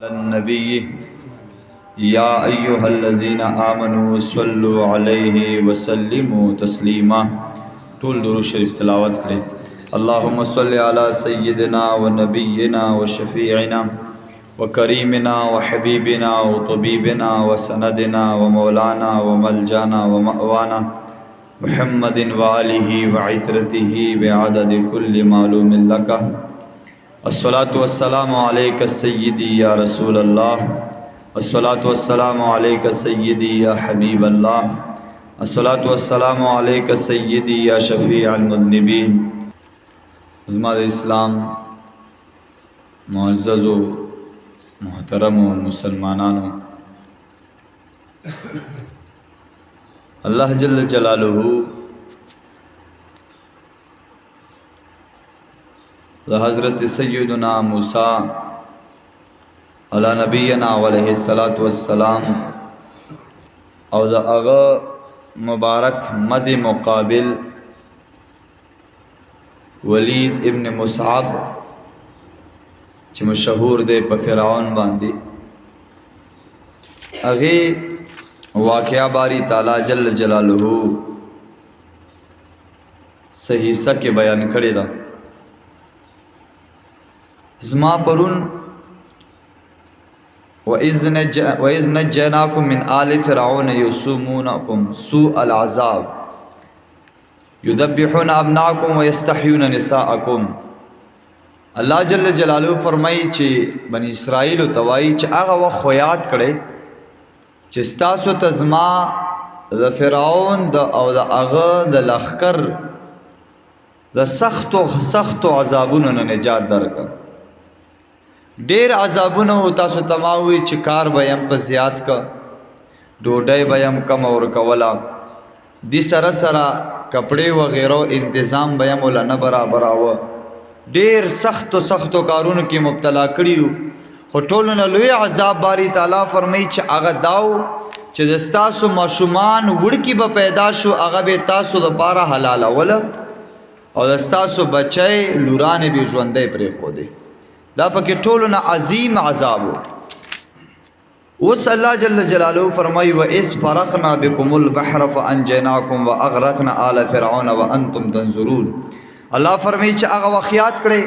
النبي يا أيها الذين آمنوا صلوا عليه وسلموا تسليما طول درود شریف تلاوت کریں اللهم صل على سيدنا ونبينا وشفيعنا وكريمنا وحبيبنا وطبيبنا وسندنا ومولانا وملجانا ومأوانا محمد وآله وعترته بعدد كل معلوم لك الصلاة والسلام عليك سيدي يا رسول الله الصلاة والسلام عليك سيدي يا حبيب الله الصلاة والسلام عليك سيدي يا شفيع المذنبين عظمت اسلام معزز و محترم و مسلمانانو اللہ جل جلالہ حضرت سیدنا موسیٰ علی نبینا علیہ السلام او دا اغا مبارک مد مقابل ولید ابن مصعب چی مشہور دے پا فرعون باندی اغی واقعہ باری تعالی جل جلالہ صحیح سکے بیان کردی دا زما پرون وَإِذْ نَجَّيْنَاكُمْ مِنْ آلِ فِرْعَوْنَ يَسُومُونَكُمْ سُوءَ الْعَذَابِ يُذَبِّحُونَ أَبْنَاءَكُمْ وَيَسْتَحْيُونَ نِسَاءَكُمْ اللہ جل جلالہ فرمائی چی بنی اسرائیل و توائی چی آغا وقت خویات کرے چی ستاسو تزما دا فرعون دا او دا آغا دا لخکر دا سخت و عذابونو نجات درکا ډیر عذابونه او تاسو تماوي چې کار بیم په زیات کا ډوډۍ بیم کم اور کولا دي سره سره کپڑے وغیرہ انتظام بیم ولا نه برابر او ډیر سخت کارونو کې مبتلا کړیو خو ټولو نه لوی عذاب باری تعالی فرمایي چې هغه داو چې تاسو ماشومان وړکی به پیدا شو هغه به تاسو د پاره حلال ولا او تاسو بچي لورانه به ژوندې پرې خو دي دا پکې ټولو نه عظیم عذاب اوس الله جل جلاله فرمایي وَإِذْ فَرَقْنَا بِكُمُ الْبَحْرَ فَأَنْجَيْنَاكُمْ وَأَغْرَقْنَا آلَ فِرْعَوْنَ وَأَنْتُمْ تَنْظُرُونَ الله فرمایي چې هغه واقعات کړي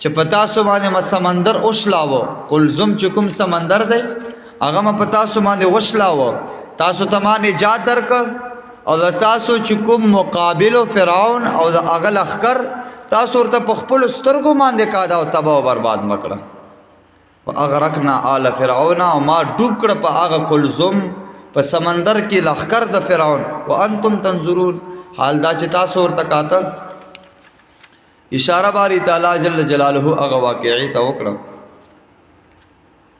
چې پتا سو باندې سمندر اوښلاوه قلزم چې کوم سمندر دی هغه ما پتا سو باندې وښلاوه تاسو ته ما نجات درک او تاسو چې کوم مقابل فرعون او د هغه لخر تاسو ورته په خپل سترګو باندې کادا او تباہ او برباد مکړه واغرقنا آل فرعون او ما ډوب کړ په هغه کلزم په سمندر کې لخر د فرعون وانتم تنظرون حال دا چې تاسو ورته کاته اشاره باری تعالی جل جلاله هغه واقعي ته وکړه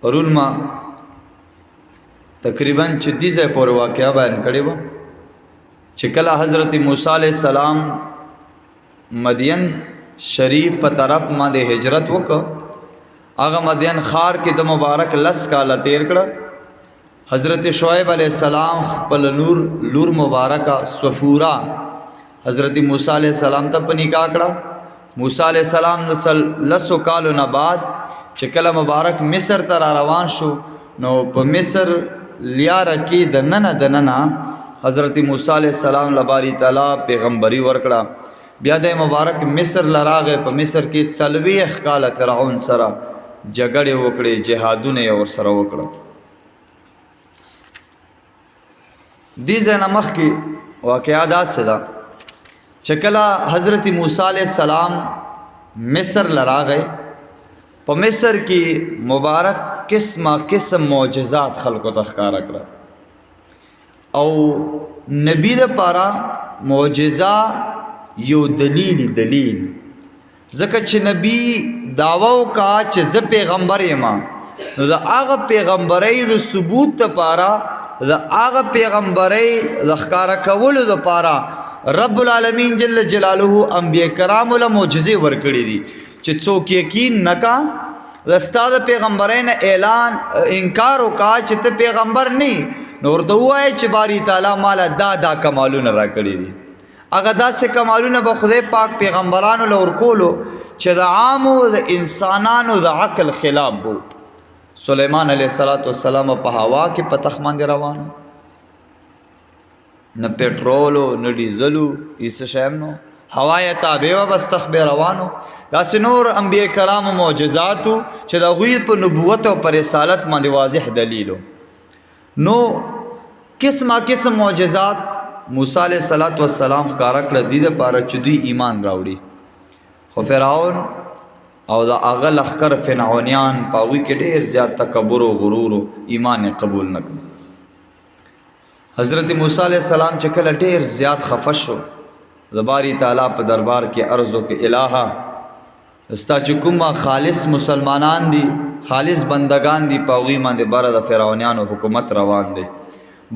پرون ما تقریبا 36 ځای پورې واقعا بیان کړی و چې کله حضرت موسی علیہ السلام مدین شریف په طرف باندې هجرت وکړه هغه مدین خار کې د مبارک لس کاله تیر کړه حضرت شعیب علیہ السلام خپل لور مبارکه صفورا حضرت موسی علیہ السلام ته په نکاح کړه موسی علیہ السلام لسو کالو نه بعد چې کله مبارک مصر ته روان شو نو په مصر لیاره کې د ننه حضرت موسی علیہ السلام لباری تعالی پیغمبري ورکړه بیا د مبارک مصر لراغه په مصر کې سلوي اخکال فرعون سره جګړه وکړي جهادونه ور سره وکړه دې ځنه مخ کې واقعات سره چکلا حضرت موسی علیہ السلام مصر لراغه په مصر کې مبارک قسم معجزات خلقو ته ښکارا کړه او نبی د پاره معجزه یو دلیل ځکه چې نبی داوا وکا چې زه پیغمبر یم نو د هغه پیغمبرۍ د ثبوت لپاره د هغه پیغمبرۍ د ښکارا کولو لپاره رب العالمین جل جلاله انبیاء کرام له معجزې ورکړي دي چې څوک یقین نکا د استاد پیغمبرۍ نه اعلان انکار وکا چې ته پیغمبر نه نو ورته وایي چې باری تعالی مال دا کمالونه راکړي دي هغه داسې کمالونه به خدای پاک پیغمبرانو له ورکولو چې د عامو د انسانانو د عقل خلاف بو سلیمان علیہ السلام په هوا کې په تخ باندې روانو، نه پټرولو نه ډیزلو هیڅ شی هم نو، هوا یې تابع وه بس تخ به روانو. داسې نور انبیاء کرامو معجزاتو چې د هغوی په نبوت او په رسالت باندې واضح دلیلو. نو قسمه قسم معجزات موسی علیہ السلام ښکاره کړه دې دپاره چې دوی ایمان راوړي. خو فرعون او د هغه لښکر فرعونیان په هغوی کې ډېر زیات تکبر و غرور و ایمان یې قبول نه کړ. حضرت موسی علیہ السلام چې کله ډېر زیات خفه شو د باری تعالی په دربار کې عرض وکړ الها ستا چې کومه خالص مسلمانان دي خالص بندگان دي په هغوی باندې بره د فرعونیانو حکومت روان دی.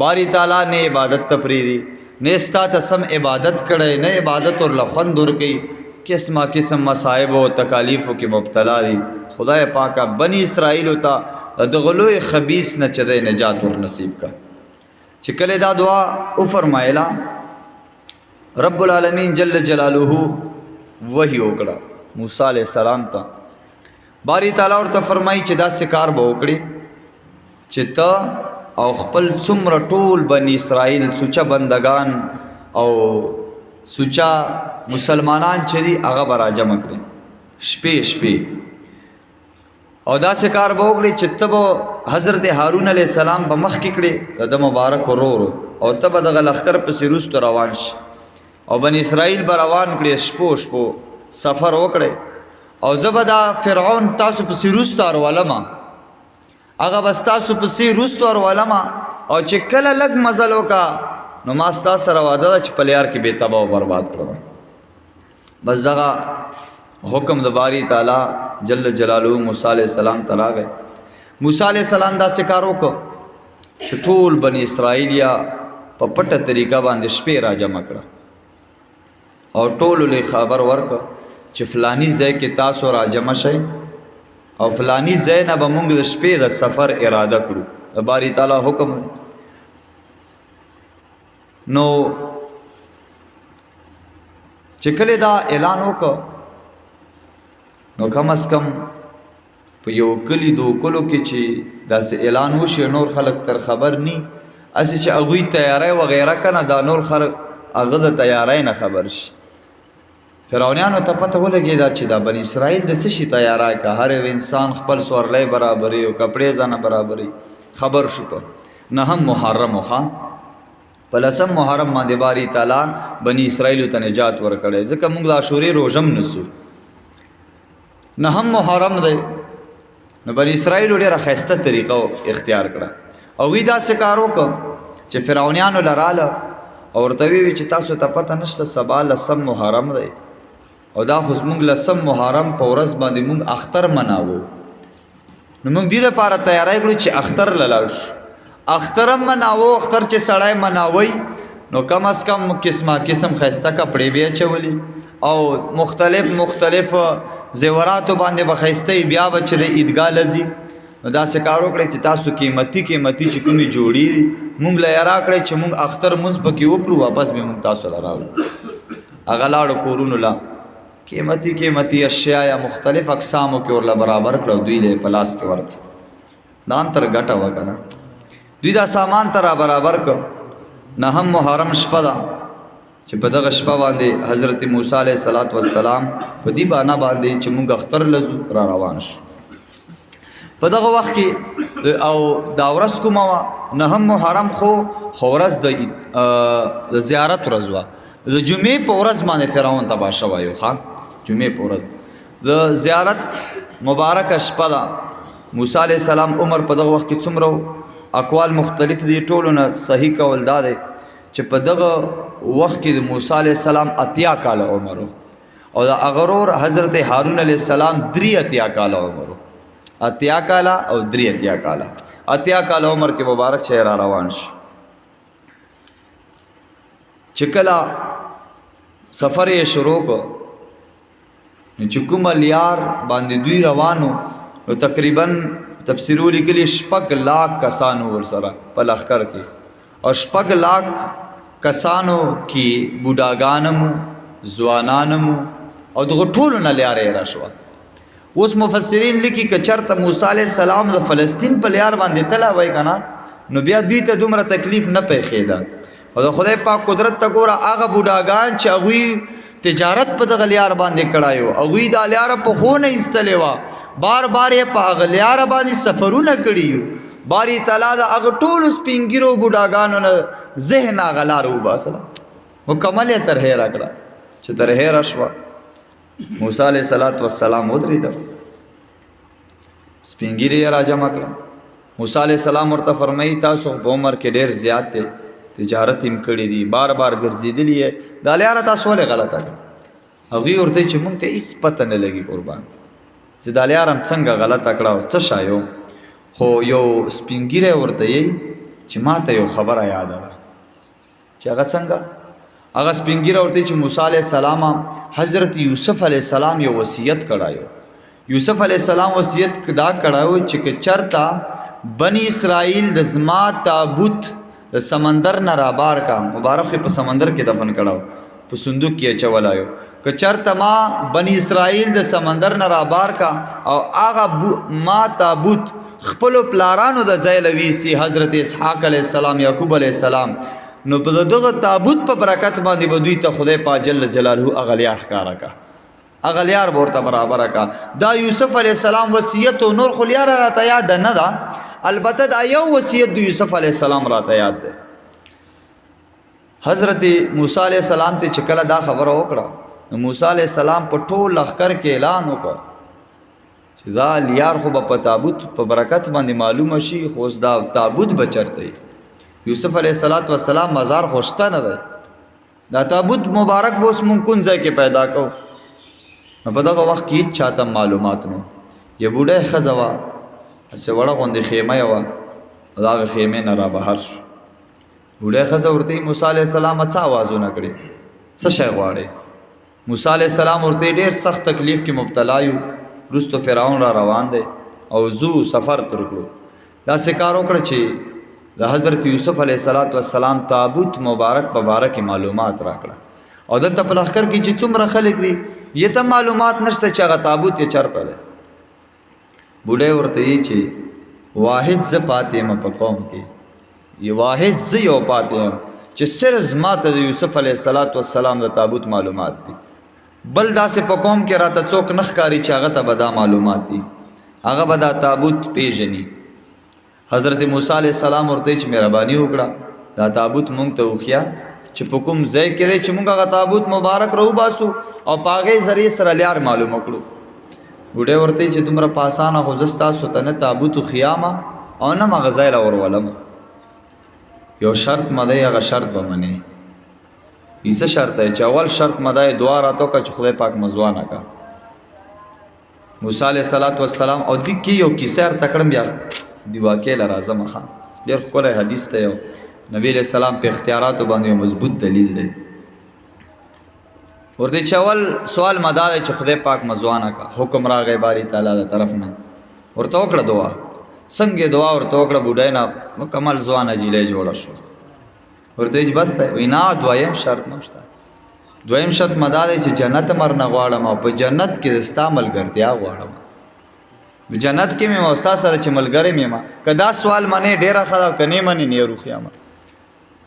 باری تعالی نه عبادت ته پرېږدي نه ستا ته سم عبادت کړی نه عبادت ورله خوند ورکوي، قسمه قسم مصائب او تکالیفو کې مبتلا دي. خدای پاکه بنی اسرائیلو ته د غلوی خبیث نه چې دی نجات ور نصیب کا. چې کله دا دعا وفرمایله رب العالمین جل جلاله وحی وکړه موسی علیہ السلام ته. باری تعالی ورته فرمایي چې داسې کار به وکړي چې ته او خپل څومره ټول بنی اسرائیل سوچه بندگان او سوچه مسلمانان چې دي هغه به راجمع کړي شپې شپې، او داسې کار به وکړي چې ته به حضرت هارون علیہ السلام به مخکې کړي د مبارک ورورو او ته به دغه لښکر پسې وروسته روان شي او بنی اسرائیل به روان کړي شپو شپو سفر وکړي او زه به دا فرعون تاسو پسې وروسته ارولمه هغه به ستاسو پسې وروسته ارولمه او چې کله لږ مزل وکړه نو ما ستا سره وعده ده چې په لیار کې بې تباه و برباد کړم. بس دغه حکم د باری تعالی جل جلاله موسی علیہ السلام ته راغی. موسی علیہ السلام داسې کار وکړ چې ټول بنی اسرائیل یا په پټه طریقه باندې شپې راجمع کړه او ټولو له خبر ورکړه چې فلانی ځای کې تاسو راجمع شئ او فلانی ځای نه به موږ د شپې د سفر اراده کړو. د باری تعالی حکم دی. نو چې کله دا اعلان وکړ نو کم از کم په یو کلي دو کلو کې چې داسې اعلان وشي نور خلک تر خبر نی اسې چې هغوی تیاری وغیره کنه دا نور خلک هغه د تیاری نه خبر شي. فرعونیانو ته پته ولګېده چې دا بني اسرائیل د څه شي تیاری که هر یو انسان خپل سورلی برابري او کپړې ځانه برابري. خبر شو په 9 محرم ښه په 10 محرم باندې باری تعالی بني اسرائیلو ته نجات ورکړی ځکه موږ د عاشورې روژه م نسو 9 محرم دی نو بني اسرائیلو ډېره ښایسته طریقه اختیار کړه او وی داسې کار وکړه چې فرعونیانو له راله او ورته ویې چې تاسو ته پته نشته سبا 10 محرم دی او دا خو زموږ 10 محرم په ورځ باندې موږ اختر مناوو نو موږ دې دپاره تیاری کړو چې اختر له لاړ شو. اختر هم مناوو اختر چې سړی مناوی نو کم از کم قسمه قسم ښایسته کپړې به اچولي او مختلف زیوراتو باندې به ښایسته بیا به چې د عیدګاه لځي نو داسې کار وکړئ چې تاسو قیمتي چې کومې جوړي دي موږ له یې راکړئ چې موږ اختر مونځ پکې وکړو واپس به موږ تاسو له راوړو. هغه لاړو کورونو له قیمتي اشیا یا مختلف اقسامو کې ورله برابر کړو دوی له په لاس کې ورکړو. دا هم تر ګټه وه که نه دوی دا سامان ته را برابر کړ. 9 محرم شپه ده چې په دغه شپه باندې حضرت موسی علیہ السلام په دې بانه باندې چې موږ اختر لزو را روان شو. په دغه وخت کې او دا ورځ کومه وه 9 محرم خو ورځ د زیارت ورځ وه د جمعې په ورځ باندې فرعون تباه شوی و ښه جمعې په ورځ د زیارت مبارکه شپه ده. موسی علیہ السلام عمر په دغه وخت کې څومره اقوال مختلف دي ټولو نه صحیح کول دا دی چې په دغه وخت کې د موسی علیہ السلام 80 کاله عمر او د هغه ورور حضرت هارون علیہ السلام 83 کاله عمر 80 کاله او 83 کاله 80 کاله عمر کې مبارک شهر را روان شو. چې کله سفر یې شروع کو چې کومه لیار باندې دوی روانو نو تقریبا تفسیرو لیکلي 6 لاک کسانو ورسره په لښکر کې او 6 لاک کسانو کې بوډاګانم ځوانانم او دغه ټولو نه لیارې را شوه اوس مفسرین لیکي که چرته موسی علیه السلام د فلسطین په لیار باندې تلا وای کنه نو بیا دوی ته دومره تکلیف نه پیښېده او د خدای پاک قدرت ته ګوره هغه بوډاګان چې هغوی تجارت په دغه لیار باندې کړی و هغوی دا لیاره په خو نه ایستلې وه بار بار یې په هغه لیاره باندې سفرونه کړي یو باری تعالی د هغه ټولو سپین ږیرو بوډاګانو نه ذهن هغه لاره وباسله مکمل یې تر هیره کړه چې تر هیره شوه موسی علیه السلام ودرېده سپین ږیري یې راجمع کړه موسی علیه السلام ورته فرمایي تاسو په عمر کې ډېر زیات دی تجارت هم کړی دي بار بار ګرځېدلي یې دا لیاره تاسو ولې غلطه کړه هغوی ورته چې موږ ته هېڅ پته نه لګي قربان چې دا لیاره هم څنګه غلطه کړه او څه شایو خو یو سپین ږیری ورته یې چې ما ته یو خبره یاده ده چې هغه څنګه هغه سپین ږیری ورته چې موسی علیه السلام حضرت یوسف علیه السلام یو وصیت کړی یوسف علیه السلام وصیت دا کړی چې که چرته بنی اسرائیل د زما تابوت د سمندر نه رابار کا مبارک په سمندر کې دفن کړو په صندوق کې اچولایو که چرته ما بنی اسرائیل د سمندر نه رابار کا او هغه ما تابوت خپلو پلارانو د ځای لویسي حضرت اسحاق علیه السلام یعقوب علیه السلام نو په دغه تابوت په برکت باندې به دوی ته خدای پاک جل جلاله هغه لیار ښکاره کا هغه لیار به ورته برابره کا دا یوسف علیه السلام وصیت و نور خو لیاره راته یاد نه ده البته دا یو وصیت د یوسف علیه السلام راته یاد ده حضرت موسی علیه السلام ته چې کله دا خبره وکړه نو موسی علیه السلام په ټول لښکر کې اعلان وکړ چې زه لیار خو به په تابوت په برکت باندې معلومه شي خو اوس دا تابوت به چرته یوسف علیه السلام مزار خو شته نه دی دا تابوت مبارک به اوس مونږ کوم ځای کې پیدا کوو نو په دغه وخت کې هېڅ چاته معلومات نو یو بوډۍ ښځه وه هسې وړه غوندې خیمه یې وه د هغه خیمې نه را بهر شو بوډۍ ښځه ورته موسی علیه السلام څه اوازونه کړي څه شی غواړې موسی علیه السلام ورته ډېر سخت تکلیف کې مبتلا یو وروستو فرعون را روان دی او زو سفر تر کړو داسې کار وکړه چې د حضرت یوسف علیه السلام تابوت مبارک په باره کې معلومات راکړه او دلته په لښکر کې چې څومره خلک دي یې ته معلومات نشته چې هغه تابوت یې چرته دی بوډۍ ورته یې چې واحد زه پاتې یم په قوم کې یو واحد زه یو پاتې یم چې صرف زما ته د یوسف علیه السلام د تابوت معلومات دي بل داسې په قوم کې راته څوک نه ښکاري چې هغه ته به دا معلومات دي هغه به دا تابوت پیژني حضرت موسی علیه السلام ورته چې مهرباني وکړه دا تابوت مونږ ته وښیه چې په کوم ځای کې دی چې مونږ هغه تابوت مبارک راوباسو او په هغې ذریعې سره لیار معلومه کړو بوډۍ ورته چې دومره په اسانه خو زه ستاسو ته نه تابوت وښیامه او نه م هغه ځای له ورولم یو شرط مده هغه شرط به منې څه شرط دی چې اول شرط مده دعا راته وکړه چې خدای پاک مزوانه کا موسی علیه السلام او دې کې یو کیسه ورته کړم بیا دې واقعې له راځم ښه ډېر ښکلی حدیث دی یو نبی علیه السلام په اختیاراتو باندې یو مضبوط دلیل دی ورته چې اول سوال مدا دی چې خدای پاک مزوانه کا حکم راغی باری تعالی د طرف نه ورته وکړه دعا څنګه دعا ورته وکړه بوډۍ نه مکمل ځوانه جیلۍ جوړه شوه ورته چې بس دی وایي نه دویم شرط نشته دویم شرط مدا دی چې جنت مرنه غواړم او په جنت کې د ستا ملګرتیا غواړم جنت کې مې ستا سره چې ملګری مې ما که دا سوال منې ډېره ښه ده که نه منې نه روښیامه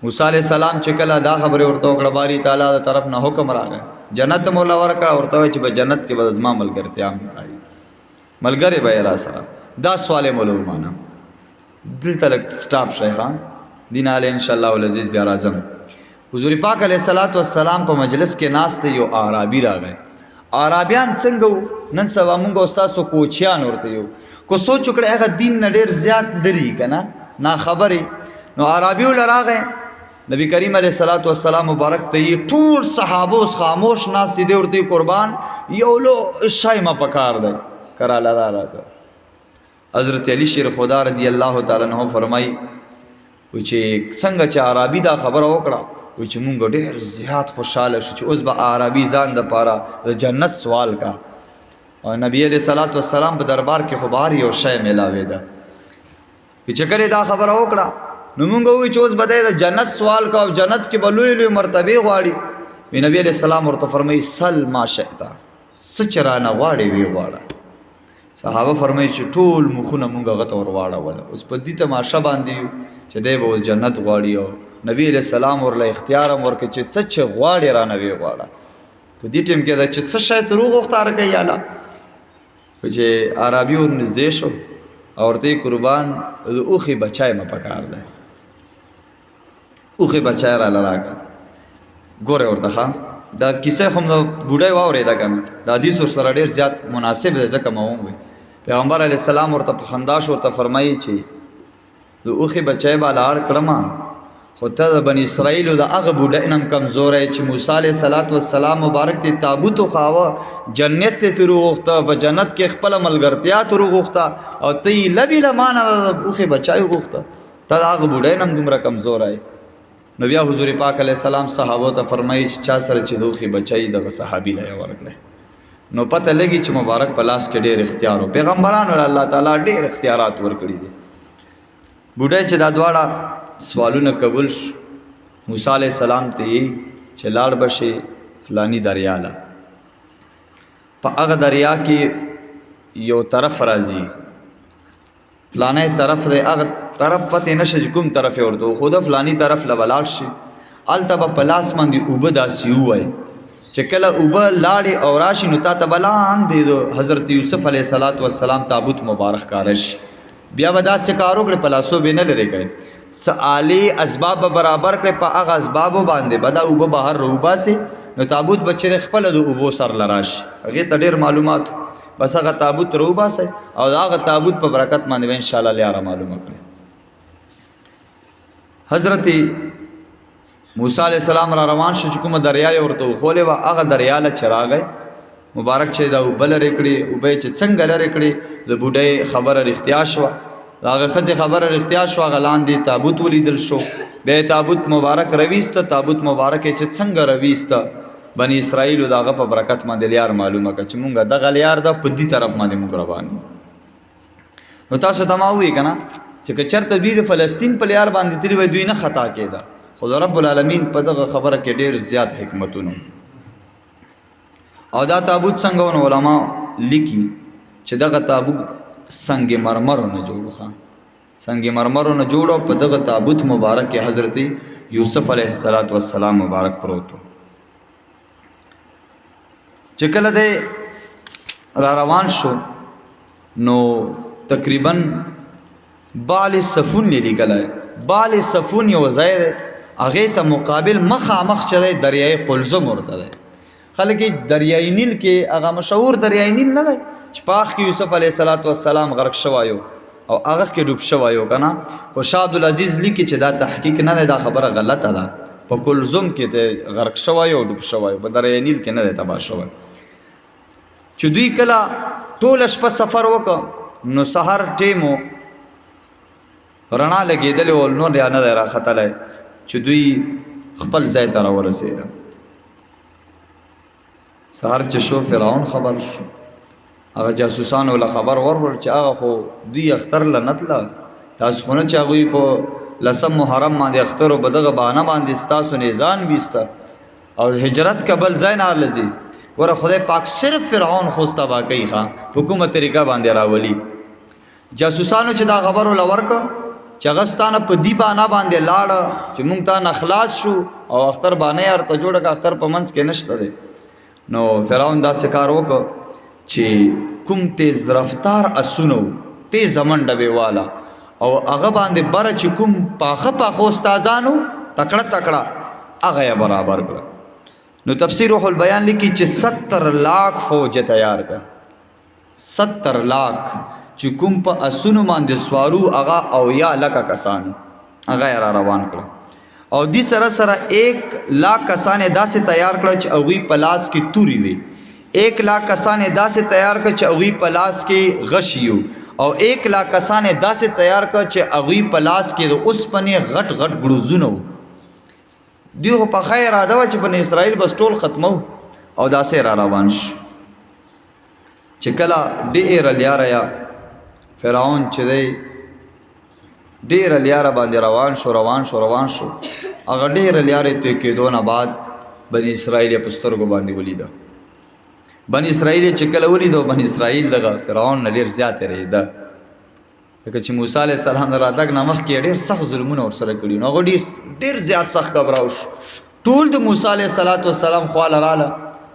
موسی علیه السلام چې کله دا خبرې ورته وکړه باری تعالی د طرف نه حکم راغی جنت مولا ورکړه ورته وایي چې په جنت کې به زما ملګرتیا هم کوي ملګری به یې را سره دا سوال یې مولا ومانه دلته لږ سټاپ شئ ښه دین علی انشاءالله العزیز بیا راځم حضور پاک علیه السلام په مجلس کې ناست یو اعرابي راغی عربیان څنګه وو نن سبا مونږ استاسو کوچیان ورته یو کو سوچ وکړه هغه دین نه ډېر زیات لري که نه ناخبرې نو عربي ول راغی نبی کریم علیه السلام مبارک ته یې ټول صحابه اوس خاموش ناست دي ورته قربان یو لو شای ما پکار دی کراله دا راته حضرت علی شیر خدا رضی الله تعالی عنہ فرمایي چې څنګه چې عربي دا خبره وکړه وی چې مونږ ډېر زیات خوشحاله شو چې اوس به عربي ځان دپاره د جنت سوال کا او نبی علیه السلام په دربار کې خو بهر یو شی میلاوېده چې کله دا خبره وکړه نو مونږ ووایو چې اوس به دی د جنت سوال کا او جنت کې به لوی لوی مرتبې غواړي وی نبی علیه السلام ورته فرمایي سل ما شئته څه چې رانه غواړې ویې غواړه صحابه فرمایي چې ټول مخونه مونږ هغه ته ور واړوله. اوس په دې تماشه باندې یو چې دی به اوس جنت غواړي او نبی علیہ السلام ورله اختیار هم ورکړي چې څه چې غواړې رانه ویې غواړه. په دې ټیم کې دا چې څه شی ته وغوښته هرکه یې الله. چې عربي ورنږدې شو او ورته یې قربان د اوښې بچی مه پکار دی، اوښې بچی راله راکړه. ګورې ورته ښه دا کیسه خو د بوډۍ واورېده که نه، د حدیث ورسره ډېر زیات مناسب دی ځکه ما ووایي. پیغمبر علیه السلام ورته په خندا شو، ورته فرمایي چې د اوښې بچی به لار کړمه، خو ته د بني اسرائیلو د هغه بوډۍ نه هم کمزوری چې موسی علیه السلام مبارک ته تابوت وخاوه، جنت ته تر وغوښته، په جنت کې خپله ملګرتیا تر وغوښته او ته یې لبې له ما نه اوښې بچی وغوښته، ته د هغه بوډۍ نه هم دومره کمزوری. نو بیا حضور پاک علیه السلام صحابو ته فرمایي چې چا سره چې د اوښې بچی دغه صحابي له یې ورکړی. نو پته لګي چې مبارک په لاس کې ډېر اختیار و. پیغمبرانو له الله تعالی ډېر اختیارات ورکړي دي. بوډۍ چې دا دواړه سوالونه قبول شو، موسی علیہ السلام ته یې چې لاړ بشي فلانی دریا له، په هغه دریا کې یو طرف راځي، فلانی طرف دی، هغه طرف پته نشه چې کوم طرف یې ورته خو د فلانی طرف له ولاړ شي، هلته به په لاس باندې اوبه داسې ووایي چې کله اوبه لاړې او راشي نو تا ته به لاندې د حضرت یوسف علیه السلام تابوت مبارک ښکاره شي. بیا به داسې کار وکړې په لاسو به نه لرې کوي، څه آلې اسباب به برابر کړې، په هغه اسبابو باندې به دا اوبه بهر راوباسي، نو تابوت به چې خپله د اوبو سر له راشي. هغې ته ډېر معلومات بس هغه تابوت راوباسئ او د هغه تابوت په برکت باندې به انشاءالله لیاره معلومه کړئ. حضرت موسی علیہ السلام را روان شو چې کومه دریا یې ورته وښولې وه، هغه دریا له چې راغی مبارک چې دا اوبه لرې کړي، اوبه چې څنګه لرې کړي، د بوډۍ خبره رښتیا شوه، د هغه ښځې خبره رښتیا شوه، هغه لاندې تابوت ولیدل شو. بیا یې تابوت مبارک رویسته، تابوت مبارک یې چې څنګه رویسته، بني اسرائیلو د هغه په برکت باندې لیار معلومه کړه چې مونږ دغه لیار ده په دې طرف باندې مونږ روان یو. نو تاسو ته ما ووایي که نه چې که چېرته دوی د فلسطین په لیار باندې تللي وای دوی نه خطا کېده، خو د رب العالمین په دغه خبره کې ډېر زیات حکمتونه. او دا تابوت څنګه ونه علما لیکي چې دغه تابوت سنگ مرمرو نه جوړو، سنگ مرمرو نه جوړو، په دغه تابوت مبارک کې حضرت یوسف علیه السلام مبارک پروت و. چې کله دی را روان شو نو تقریبا بال صفون یې لیکلی، بال صفون یو ځای دی، هغې ته مقابل مخامخ چې دی دریای قلزم ورته دی. خلک دریای نیل کې هغه مشهور دریای نیل نه دی چې په هغه کې یوسف علیه السلام غرق شوی او هغه کې ډوب شوی و که نه، خو شاه عبدالعزیز لیکي چې دا تحقیق نه دی، دا خبره غلطه ده، په کلزم کې دی غرق شوی او ډوب شوی، په دریای نیل کې نه دی تباه شوی. چې دوی کله ټوله شپه سفر وکړه نو سحر ټیم و، رڼا لګېدلې و، نور یا نه دی راختلی چې دوی خپل ځای ته راورسېده. سحر چې شو فرعون خبر شو، هغه جاسوسانو له خبر ورور چې هغه خو دوی اختر له نه تله، تاسو خو نه چې هغوی په 10 محرم باندې اختر و په دغه بهانه باندې ستاسو نه ځان ویسته او هجرت که بل ځای نه لځي. ګوره خدای پاک صرف فرعون خو تباه کوي، په کومه طریقه باندې راولي. جاسوسانو چې دا خبر ول ورکړه چې هغه ستانه په دې بهانه باندې لاړه چې مونږ ته نه خلاص شو او اختر بهانه یې ورته جوړه کړه، اختر په منځ کې نشته دی. نو فرعون داسې کار وکړ چې کوم تیز رفتار اسونه تیز منډه به والا او هغه باندې بره چې کوم پاخه استادانو تکړه تکړه هغه یې برابر کړه. نو تفسیر روح البیان لیکي چې 70 لاک فوج تیار کړه، 70 لاک چې کوم په اسونو باندې سوارو هغه او یا لکه کسان هغه یې را روان کړه. او دی سره سره 1 لاک کسان داسې تیار کړه چې هغوی په لاس کې توري وي، 1 لاک کسان داسې تیار کړه چې هغوی په لاس کې غشي وو، او 1 لاک کسان داسې تیار کړه چې هغوی په لاس کې د اوسپنې غټ غټ ګړوزونه وو. دوی خو په خیر اراده وه چې بني اسرائیل بس ټول ختمو او داسې را روان شو. چې کله ډېره لیاره یا فرعون چې دی ډېره لیاره باندې روان شو هغه ډېره لیارې توی کېدو نه بعد بني اسرائیل یې په سترګو باندې ولیده. بنی اسرائیل چې کله ولیدو بنی اسرائیل دغه فرعون نه ډېر زیات یېرېده لکه چې موسی علیه السلام د راتګ نه مخکې ډېر سخت ظلمونه ورسره کړي نو هغه ډېر زیات سخت غبراو شو ټول د موسی علیه السلام خواله راله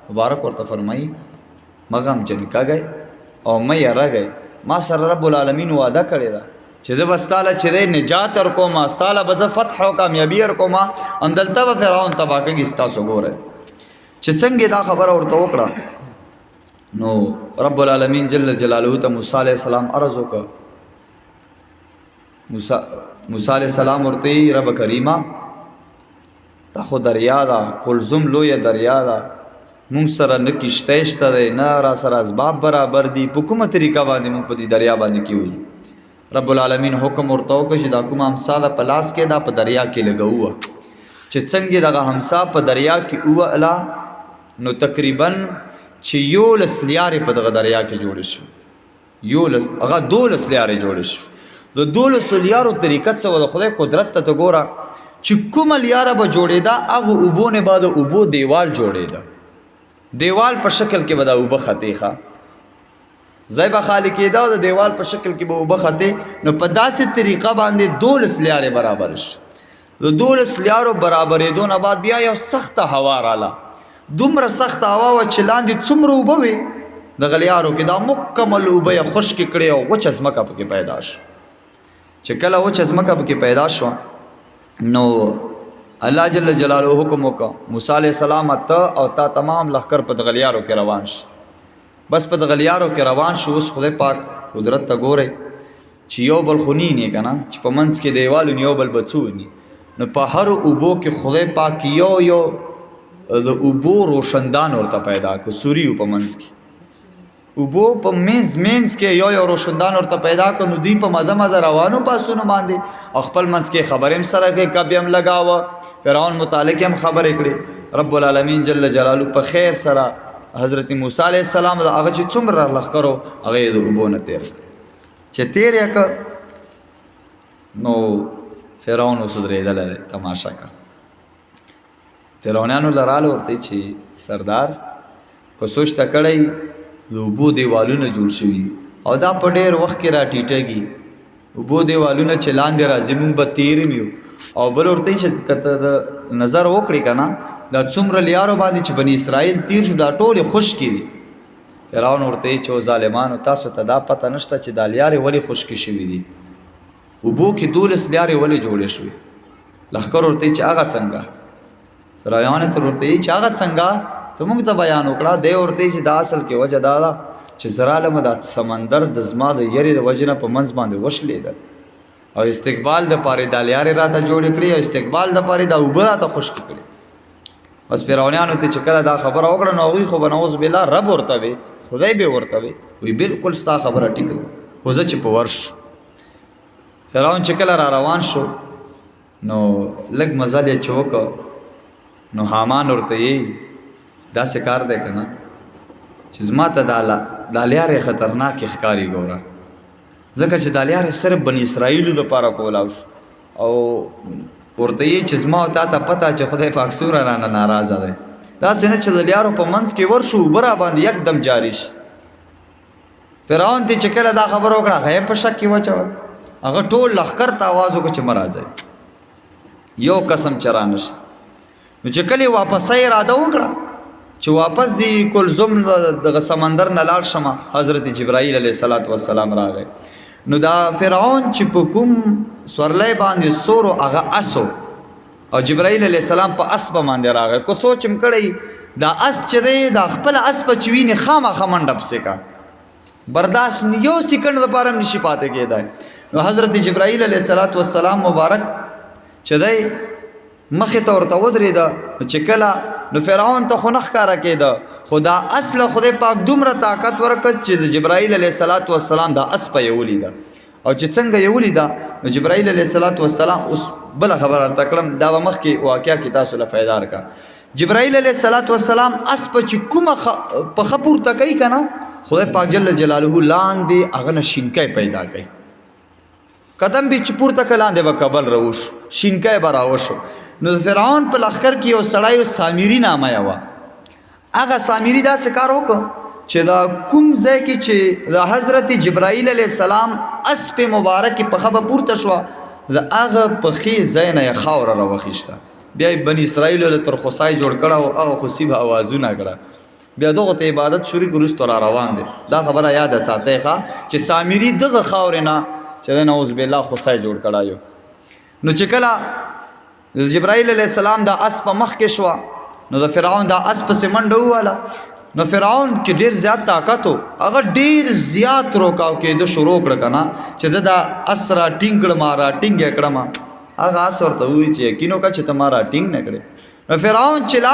مبارک ورته فرمایي مه غمجن کېږئ او مه یېرېږئ ما سره رب العالمین وعده کړې ده چې زه به ستا له چې دی نجات ورکوم ستا له به زه فتح او کامیابي ورکوم همدلته به فرعون تباه کېږي ستاسو ګورئ چې څنګه دا خبره ورته وکړه نو رب العالمین جل جلاله ته موسی علیه السلام عرض وکړه موسی علیه السلام ورته رب کریمه دا خو دریا ده قلزم لویه دریا ده مونږ سره نه کشتی شته دی نه را سره اسباب برابر دي په کومه طریقه باندې مونږ په دې دریا باندې کېوځو رب العالمین حکم ورته وکړ چې دا کومه همسا ده په لاس کې دا په دریا کې لګوه چې څنګه دغه همسا په دریا کې ووهله نو تقریبا چې 11 لیارې په دغه دریا کې جوړې شو هغه 12 لیارې جوړې شو د 12 لیارو طریقه څه وه د خدای قدرت ته ګوره چې کومه لیاره به جوړېده هغه اوبو نه به د اوبو دیوال جوړېده دیوال په شکل کې به دا اوبه ختې ښه ځای به خالی کېده او د دیوال په شکل کې به اوبه ختې نو په داسې طریقه باندې 12 لیارې برابر شو د 12 لیارو برابرېدو نه بعد بیا یو سخته هوا راله دومره سخته هوا وه چې لاندې څومره اوبه وې دغه لیارو کې دا مکمل اوبه یې خشکې کړې او وچه ځمکه پکې پیدا شو چې کله وچه ځمکه پکې پیدا شوه نو الله جل جلاله حکم وکړه موسی علیه السلام ته او تا تمام لښکر په دغه لیارو کې روان شي بس په دغه لیارو کې روان شو اوس خدای پاک قدرت ته ګورئ چې یو بل خو نی که نه چې په منځ کې دیوال ونی یو بل به څه ونی نو په هر اوبو کې خدای پاک یو د اوبو روشندان ورته پیدا کړو سوري په منځ کې اوبو په مینځ کې یو روشندان ورته پیدا کړو نو دوی په مزه مزه روانو پاسونو باندې او خپل منځ کې خبرې هم سره کوي کبې هم لګاوه فرعون متعلق هم خبرې کړې رب العالمین جل جلاله په خیر سره حضرت موسی علیه السلام د هغه چې څومره لښکرو هغه یې د اوبو نه تېر کړ چې تېر یې کړ نو فرعون اوس درېدلی دی تماشه کړه فرعونیانو له راله ورته چې سردار که سوچ ته کړی د اوبو دیوالونه جوړ شوي او دا په ډېر وخت کې را ټیټېږي اوبو دیوالونه چې لاندې راځي مونږ به تېر یم یو او بل ورته چې که ته د نظر وکړې که نه دا څومره لیارو باندې چې بني اسرائیل تیر شو دا ټولې خشکې دي فرعون ورته چې او ظالمانو تاسو ته دا پته نشته چې دا لیارې ولې خشکې شوي دي اوبو کې 12 لیارې ولې جوړې شوې لښکر ورته چې هغه څنګه فرعون ته ورته چې هغه څنګه ته موږ ته بیان وکړه دی ورته چې دا اصل کې وجه دا ده چې زرالمه د سمندر د زما د یری د وجه نه په منځ باندې وشلېده او استقبال د پاره د لیارې راته جوړې کړې او استقبال د پاره د اوبه راته خشک کړې بس فرعونیانو ته چې کله دا خبره وکړه نو هغوی خو به نعوذ بالله رب ورته وي خدای به ورته وي وی بالکل ستا خبره ټیک ده خو زه چې په ورش فرعون چې کله را روان شو نو لږ مزل یې چې وکړه نو حامان ورته یې داسې کار دی که نه چې زما ته دا لیارې خطرناکې ښکاري ګوره ځکه چې دا لیارې صرف بني اسرائیلو دپاره کولاو شو او ورته یې چې زما او تا ته پته چې خدای پاک څومره رانه ناراضه دی داسې نه چې د لیارو په منځ کې ورشو اوبه راباندې یکدم جاري شي فرعون ته چې کله دا خبره وکړه هغه یې په شک کې واچول هغه ټول لښکر ته آواز وکړه چې مه راځئ یو قسم چې رانه شي نو چې کله یې واپسۍ اراده وکړه چې واپس دی کلزم دغه سمندر نه لاړ شمه حضرت جبرائیل علیه السلام راغی نو دا فرعون چې په کوم سورلی باندې سورو هغه اسو او جبرائیل علیه السلام په اس باندې راغی کو سوچ م کړی دا اس چې دی دا خپل اس په چې وینې خامخا منډه پسې کا برداشت یو سیکنډ دپاره هم نشي پاتې کېدی نو حضرت جبرائیل علیه السلام مبارک چې دی مخې ته ورته ودرېده چې کله نو فرعون ته خو نه ښکاره کېده خو دا اصله خدای پاک دومره طاقت ورکړ چې د جبرائیل علیه السلام دا اس په یې ولیده او چې څنګه یې ولیده نو جبرائیل علیه السلام اوس بله خبره درته کړم دا به مخکې واقعه کې تاسو له فایده درکړه جبرائیل علیه السلام اس په چې کومه پښه پورته کوي که نه خدای پاک جل جلاله لاندې هغه نه شینکی پیدا کوي قدم به چې پورته کړه لاندې به کبل راوشو شینکی به راوشو نو فرعون په لښکر کې یو سړی سامري نامه یې وه هغه سامري داسې کار وکړ چې دا کوم ځای کې چې د حضرت جبرائیل علیه السلام اسب مبارک په خبه پورته شو د هغه پخې ځای نه خاوره راوخیسته بیا بنی اسرائیل له تر خوسای جوړ کړه او هغه خوسی به اوازونه کړه بیا دغه ته عبادت شروع کړو را روان دي دا خبره یاد ساتئ چې سامری دغه خاورې نه چې نعوذ بالله خوسای جوړ کړه یو نو چې کله جبرائیل علیه السلام د اسب مخ کې شو نو د فرعون د اسب سه منډه واله نو فرعون کې ډیر زیات طاقت وو هغه ډیر زیات روکاو کې د شروع کړ کنه چې زدا اسرا ټینګړ مارا ټینګ کړم هغه اسور ته وی چې کینو کا چې تمہارا ټینګ نه کړي نو فرعون چلا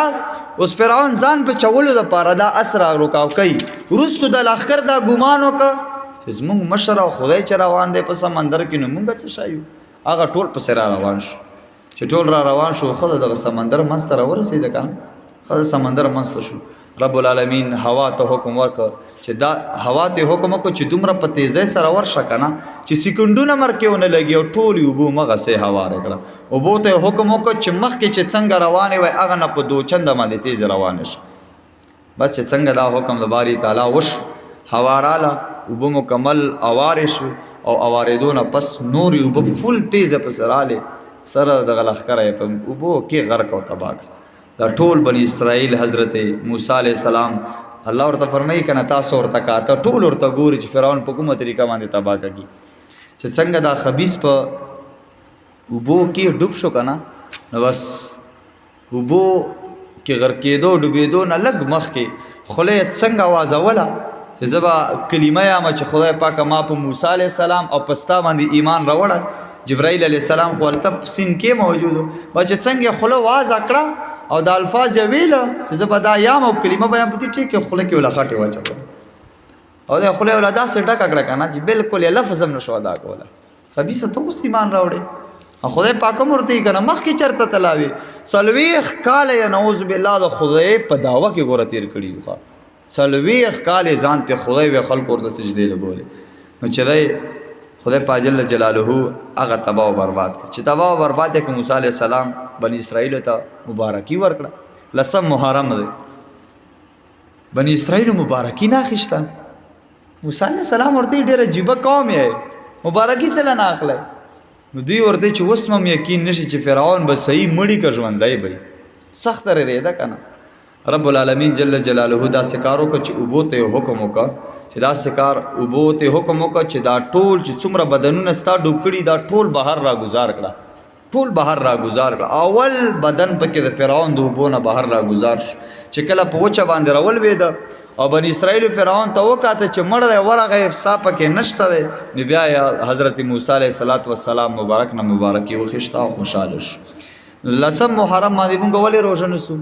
اوس فرعون ځان په چولو د پاره دا اسرا روکاو کوي ورستو د لخر دا ګمان وک چې زموږ مشر او خدای چې روان دی په سمندر کې نو مونږ څه شایو هغه ټول په سر روان شو چې ټول را روان شو خدای د سمندر منځ ته ورسېد کنه خدای سمندر منځ ته شو رب العالمین هوا ته حکم ورکړ چې دا هوا ته حکم وکړ چې دومره په تیزی سره ورشه کنه چې سکندونه مرکهونه لګي او ټول یو بو مغه سه هوا راکړه او بو ته حکم وکړ چې مخکې چې څنګه روانه وي هغه نه په 2 چنده باندې تیز روانه شي بس چې څنګه دا حکم د باری تعالی وش هوا رااله او بو مکمل اوارش او اواریدونه پس نور یو بو فل تیز په سراله سره د غلخ کرے په او بو کې غرق او تباہ دا ټول بنی اسرائیل حضرت موسی علیہ السلام الله ورته فرمایي کنه تاسو ورته کاته ټول ورته ګوري چې فرعون په کومه طریقه باندې تباہ کړي چې څنګه دا خبيث په وبو کې ډوب شو کنه نو بس وبو کې غر کېدو ډوبېدو نه لګ مخ کې خله څنګه आवाज اوله چې زبا کلمه یا ما چې خدای پاک ما په موسی علیہ السلام او پستا باندې ایمان راوړل جبرائیل علیہ السلام خو التب سین کې موجودو ما چې څنګه خله आवाज اکړه او د الفاظ ویل چې زه په دا یام او کلمه بیان پتی ټیک خله کې ولا خاطه واچو او د خله ولا دا سټه کړه کنه چې بالکل لفظ هم نشو ادا کوله خبيث ته اوس ایمان راوړي خدای پاک مرتي کنه مخ کې چرته تلاوي سلويخ کال یا نعوذ بالله د خدای په داوا کې ګوره تیر کړي خو سلويخ کال ځان ته خدای و خلق ورته سجدي لګولې نو چې خدای پاک جل جلاله هغه تباہ او برباد کړ چې تباہ او برباد کړ موسی علیہ السلام بنی اسرائیل ته مبارکي ورکړه لسم محرم دی بنی اسرائیل مبارکي نه اخیسته موسی علیہ السلام ورته ډېر عجیب قوم یې مبارکي څه نه اخلي نو دوی ورته چې وسمم یقین نشي چې فرعون به صحیح مړی کا ژوندای به سخت لري دا کنه رب العالمین جل جلاله دا سکارو کو چې وبوته حکم وکړه چې دا سکار اوبو ته حکم وکړ چې دا ټول چې څومره بدنونه ستا ډوب کړي دا ټول بهر را گزار کړه ټول بهر را گزار کړه اول بدن پکې د فرعون د اوبو نه بهر را گزار شو چې کله په وچه باندې راول وېده او بنی اسرائیل فرعون ته وکاته چې مړ دی ورغه افسا پکې نشته دی نو بیا حضرت موسی علیه السلام مبارک نه مبارکي وخښتا او خوشاله شو لسم محرم باندې موږ ولې روزه نسو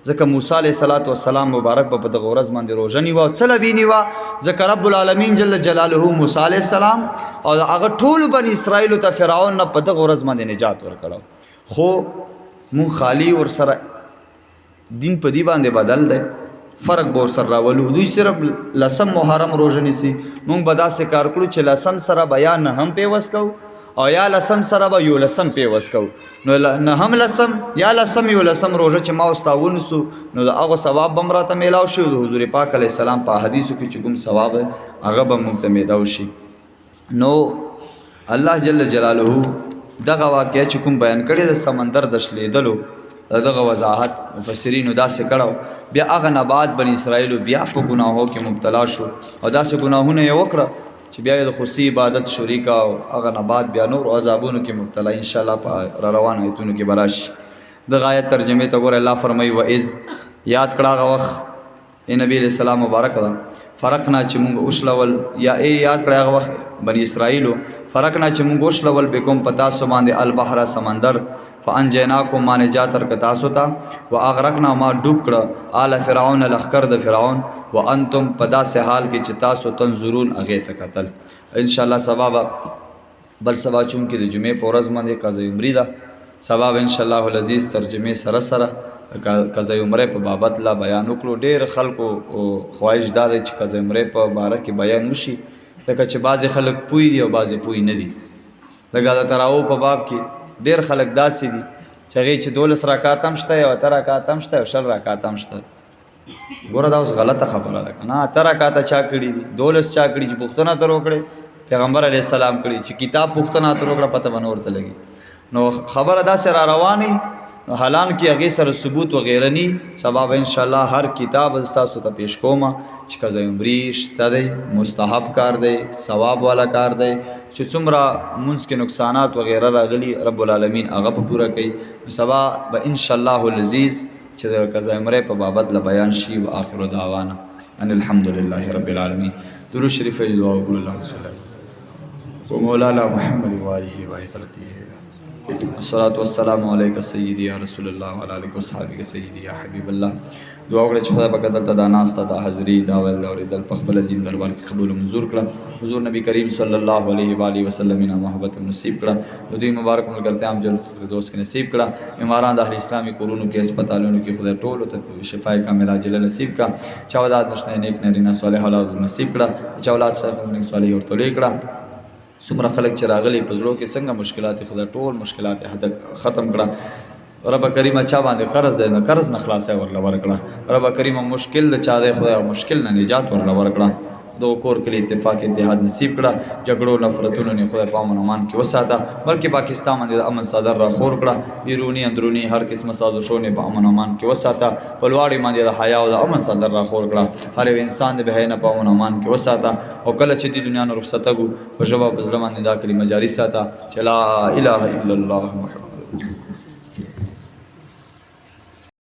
ځکه موسی علیه السلام مبارک په دغه ورځ باندې روزه نیوه او څه لبی نیوه ځکه رب العالمین جل جلاله موسی علیه السلام او هغه ټول بنی اسرائیل ته فرعون نه په دغه ورځ باندې نجات ورکړو خو مون خالی ور سره دین په دی باندې بدل دی فرق به ورسره راولو دوی صرف لسم محرم روزه نیسي مونږ به داسې کار کړو چې لسم سره بیان نه هم پیوس کوو او یا لسم سره به یو لسم پیوس کوو نو نه هم لسم یا لسم یو لسم روزه چې ما واستاونسو نو د هغه ثواب به راته میلاو شي د حضور پاک علیه السلام په حدیثو کې چې کوم ثواب هغه به موږ ته میلاو شي نو الله جل جلاله دغه واقعه چې کوم بیان کړی د سمندر د شلیدلو دغه وضاحت مفسرینو داسې کړو بیا هغه نه بعد بنی اسرائیل بیا په ګناهو کې مبتلا شو او داسې ګناهونه یې وکړه چې بیا د خوشي عبادت شریک او هغه نه بعد بیا نور عذابونو کې مبتلا ان شاء الله په روان ایتونو کې براش د غایت ترجمه ته ګور الله فرمایي و اذ یاد کړه هغه وخت نبی علیہ السلام مبارک ده فرقنا چې موږ اوسلول یا یاد کړه هغه وخت بنی اسرائیل فرقنا چې موږ اوسلول بكم پتا سو باندې البحر سمندر فانجیناکم ما نجات تر تاسو ته واغرقنا ما ډوب کړه آل فرعون لخر د فرعون وانتم پدا سه حال کې چې تاسو تنظرون اغه ته قتل ان شاء الله سبب بل سبا چون کې د جمعې پورز باندې قضا عمره ده سبب ان شاء الله العزیز ترجمه سره سره قضا عمره په بابت لا بیان وکړو ډېر خلکو خواهش دار چې قضا عمره په باره کې بیان وشي لکه چې بعض خلک پوي دي او بعض پوي نه دي لکه د تراو په باب کې ډېر خلک داسې دي چې هغه چې 12 رکعات هم شته او 13 رکعات هم شته او 10 رکعات هم شته ګوره دا اوس غلطه خبره ده که نه 8 رکعاته چا کړي دي 12 چا کړي چې پوښتنه تر وکړې پیغمبر علیه السلام کړي چې کتاب پوښتنه تر وکړه پته به نه ورته لګي نو خبره داسې را رواني نو حالان کې هغې سره ثبوت وغیره ني سبا به انشاءالله هر کتاب ستاسو ته پیش کومه چې قضا عمري شته دی مستحب کار دی ثواب والا کار دی چې څومره مونځ کې نقصانات وغیره راغلي رب العالمین هغه په پوره کوي سبا به انشاءالله العزیز چې د قضا عمرې په بابت له بیان شي و آخر دعوانا ان الحمد لله رب العالمین درود شریف دعا وکړو اللهم صل و مولانا محمد و آله و اهل الصلاة والسلام علیک سیدی یا رسول الله و علی آلک و صحابک سیدی یا حبیب الله دعا وکړه چې خدای پاک دلته دا ناسته دا حاضري دا ول دا اورېدل په خپل عظیم دربار کې قبول او منظور کړه حضور نبی کریم صلی الله علیه و آله وسلم نه محبت نصیب کړه د دوی مبارک ملګرتیا هم جنت الفردوس کې نصیب کړه بیماران د اهل اسلامي کورونو کې هسپتالونو کې خدای ټولو ته شفای کامله عاجله نصیب کړه چا اولاد نشته نیک نارینه صالح اولاد نصیب کړه چا اولاد صالح ورته کړه څومره خلک چې راغلي په زړو کې څنګه مشکلات خدای ټول مشکلات ختم کړه رب کریم چا باندې قرض دی نو قرض نه خلاصه ورله ورکړه رب کریم مشکل د چا دی خدای مشکل نه نجات ورله ورکړه دو کور کلی اتفاق اتحاد نصیب کړه جګړو نفرتونو نه خدای په امن امان کې وساته بلکې پاکستان باندې د امن صدر را خور کړه بیرونی اندرونی هر قسمه سازشونه په امن امان کې وساته پلواړي باندې د حیا او د امن صدر را خور کړه هر انسان د بهینه په امن امان کې وساته او کله چې د دنیا نه رخصت غو په جواب ظلم باندې دا کلمه جاری ساته چې لا اله الا الله محمد